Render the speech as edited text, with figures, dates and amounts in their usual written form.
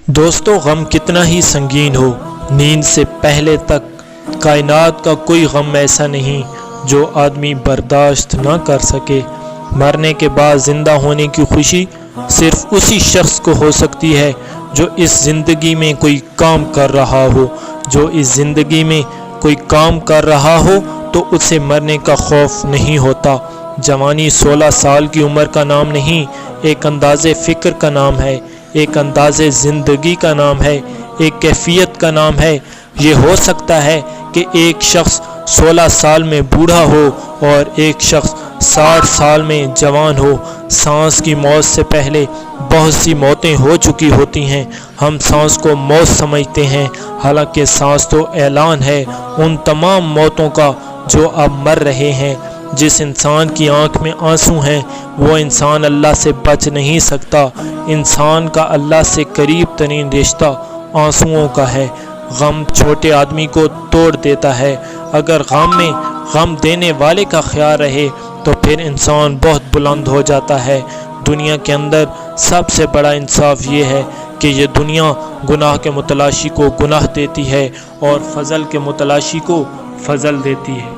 دوستو، غم کتنا ہی سنگین ہو، نیند سے پہلے تک کائنات کا کوئی غم ایسا نہیں جو آدمی برداشت نہ کر سکے۔ مرنے کے بعد زندہ ہونے کی خوشی صرف اسی شخص کو ہو سکتی ہے جو اس زندگی میں کوئی کام کر رہا ہو۔ جو اس زندگی میں کوئی کام کر رہا ہو تو اسے مرنے کا خوف نہیں ہوتا۔ جوانی 16 سال کی عمر کا نام نہیں، ایک انداز فکر کا نام ہے، ایک انداز زندگی کا نام ہے، ایک کیفیت کا نام ہے۔ یہ ہو سکتا ہے کہ ایک شخص 16 سال میں بوڑھا ہو اور ایک شخص 60 سال میں جوان ہو۔ سانس کی موت سے پہلے بہت سی موتیں ہو چکی ہوتی ہیں۔ ہم سانس کو موت سمجھتے ہیں، حالانکہ سانس تو اعلان ہے ان تمام موتوں کا جو اب مر رہے ہیں۔ جس انسان کی آنکھ میں آنسو ہیں وہ انسان اللہ سے بچ نہیں سکتا۔ انسان کا اللہ سے قریب ترین رشتہ آنسوؤں کا ہے۔ غم چھوٹے آدمی کو توڑ دیتا ہے۔ اگر غم میں غم دینے والے کا خیال رہے تو پھر انسان بہت بلند ہو جاتا ہے۔ دنیا کے اندر سب سے بڑا انصاف یہ ہے کہ یہ دنیا گناہ کے متلاشی کو گناہ دیتی ہے اور فضل کے متلاشی کو فضل دیتی ہے۔